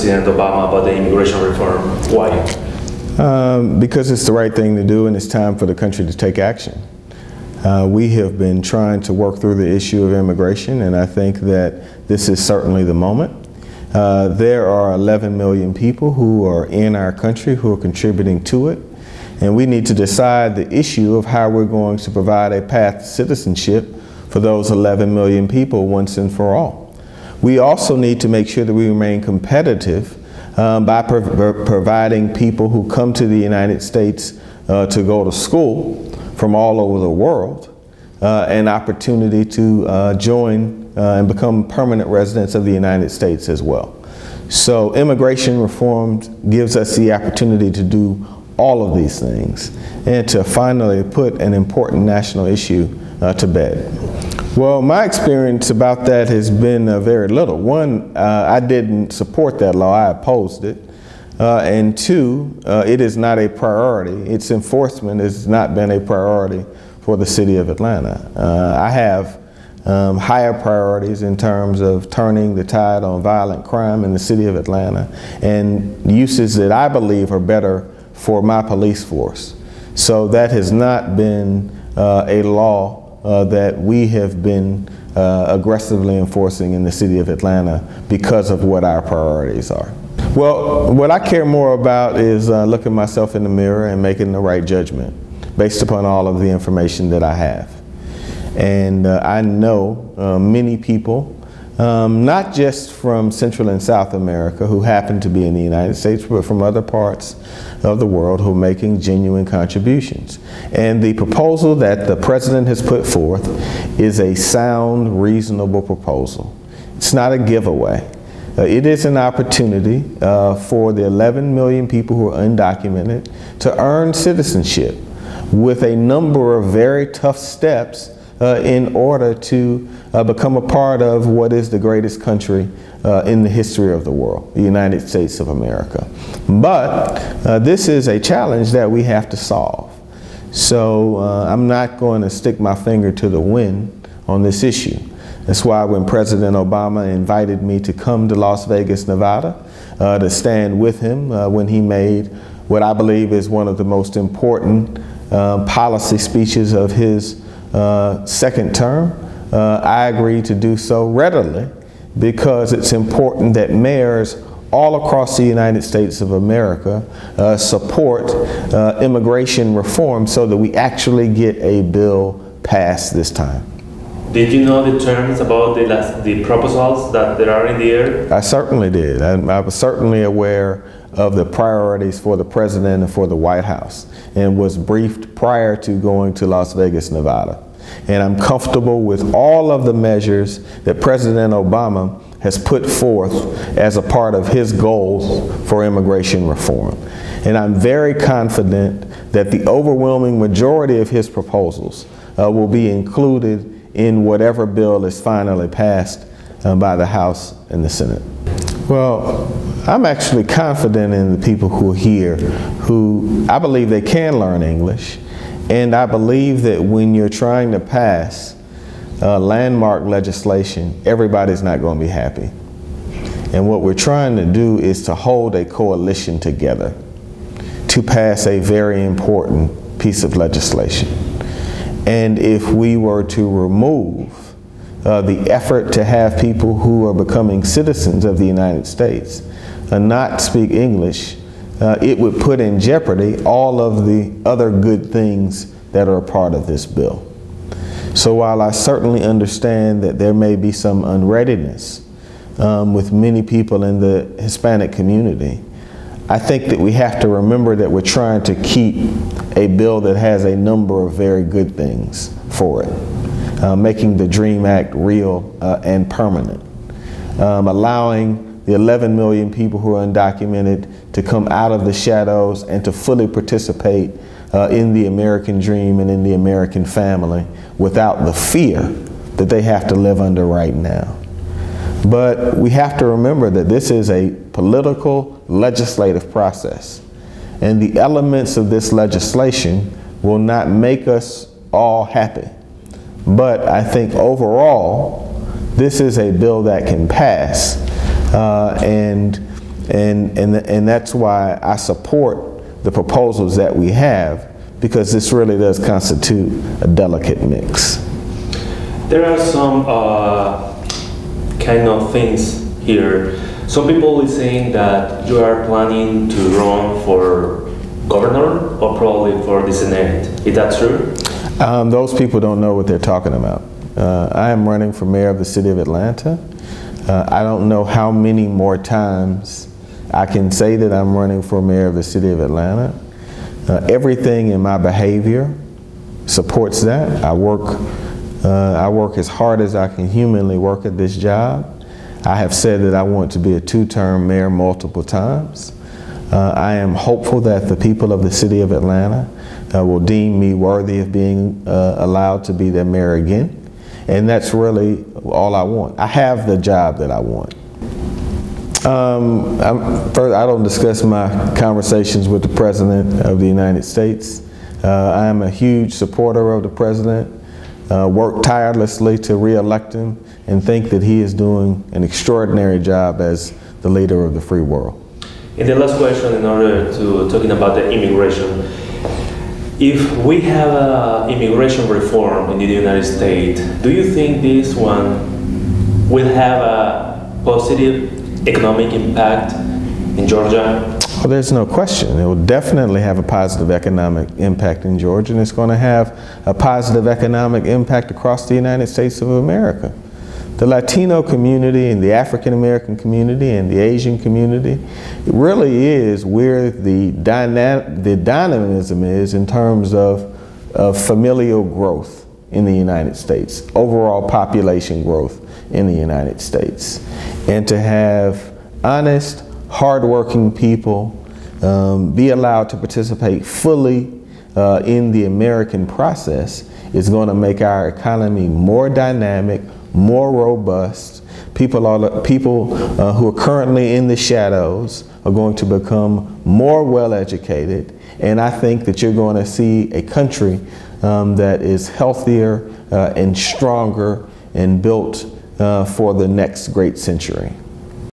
President Obama about the immigration reform. Why? Because it's the right thing to do, and it's time for the country to take action. We have been trying to work through the issue of immigration, and I think that this is certainly the moment. There are 11 million people who are in our country who are contributing to it, and we need to decide the issue of how we're going to provide a path to citizenship for those 11 million people once and for all. We also need to make sure that we remain competitive by providing people who come to the United States to go to school from all over the world an opportunity to join and become permanent residents of the United States as well. So immigration reform gives us the opportunity to do all of these things and to finally put an important national issue to bed. Well, my experience about that has been very little. One, I didn't support that law, I opposed it. And two, it is not a priority. Its enforcement has not been a priority for the city of Atlanta. I have higher priorities in terms of turning the tide on violent crime in the city of Atlanta and uses that I believe are better for my police force. So that has not been a law that we have been aggressively enforcing in the city of Atlanta because of what our priorities are. Well, what I care more about is looking myself in the mirror and making the right judgment based upon all of the information that I have. And I know many people, not just from Central and South America who happen to be in the United States, but from other parts of the world who are making genuine contributions. And the proposal that the President has put forth is a sound, reasonable proposal. It's not a giveaway. It is an opportunity for the 11 million people who are undocumented to earn citizenship with a number of very tough steps in order to become a part of what is the greatest country in the history of the world, the United States of America. But this is a challenge that we have to solve. So I'm not going to stick my finger to the wind on this issue. That's why when President Obama invited me to come to Las Vegas, Nevada, to stand with him when he made what I believe is one of the most important policy speeches of his second term, I agreed to do so readily because it's important that mayors all across the United States of America support immigration reform so that we actually get a bill passed this time. Did you know the terms about the proposals that there are in the air? I certainly did. I was certainly aware of the priorities for the President and for the White House and was briefed prior to going to Las Vegas, Nevada. And I'm comfortable with all of the measures that President Obama has put forth as a part of his goals for immigration reform. And I'm very confident that the overwhelming majority of his proposals will be included in whatever bill is finally passed by the House and the Senate. Well, I'm actually confident in the people who are here who I believe they can learn English, and I believe that when you're trying to pass landmark legislation, everybody's not going to be happy. And what we're trying to do is to hold a coalition together to pass a very important piece of legislation. And if we were to remove the effort to have people who are becoming citizens of the United States not speak English, it would put in jeopardy all of the other good things that are a part of this bill. So while I certainly understand that there may be some unreadiness with many people in the Hispanic community, I think that we have to remember that we're trying to keep a bill that has a number of very good things for it, making the DREAM Act real and permanent, allowing the 11 million people who are undocumented to come out of the shadows and to fully participate in the American dream and in the American family without the fear that they have to live under right now. But we have to remember that this is a political legislative process, and the elements of this legislation will not make us all happy. But I think overall, this is a bill that can pass, and And that's why I support the proposals that we have, because this really does constitute a delicate mix. There are some kind of things here. Some people is saying that you are planning to run for governor or probably for the Senate. Is that true? Those people don't know what they're talking about. I am running for mayor of the city of Atlanta. I don't know how many more times I can say that I'm running for mayor of the city of Atlanta. Everything in my behavior supports that. I work as hard as I can humanly work at this job. I have said that I want to be a two-term mayor multiple times. I am hopeful that the people of the city of Atlanta will deem me worthy of being allowed to be their mayor again. And that's really all I want. I have the job that I want. First, I don't discuss my conversations with the President of the United States. I am a huge supporter of the President, work tirelessly to re-elect him, and think that he is doing an extraordinary job as the leader of the free world. And the last question, in order to talking about the immigration. If we have immigration reform in the United States, do you think this one will have a positive economic impact in Georgia? Well, there's no question. It will definitely have a positive economic impact in Georgia, and it's going to have a positive economic impact across the United States of America. The Latino community and the African American community and the Asian community, it really is where the dynamism is in terms of familial growth in the United States, overall population growth in the United States. And to have honest, hardworking people be allowed to participate fully in the American process is going to make our economy more dynamic, more robust. People who are currently in the shadows are going to become more well educated, and I think that you're going to see a country that is healthier and stronger and built for the next great century.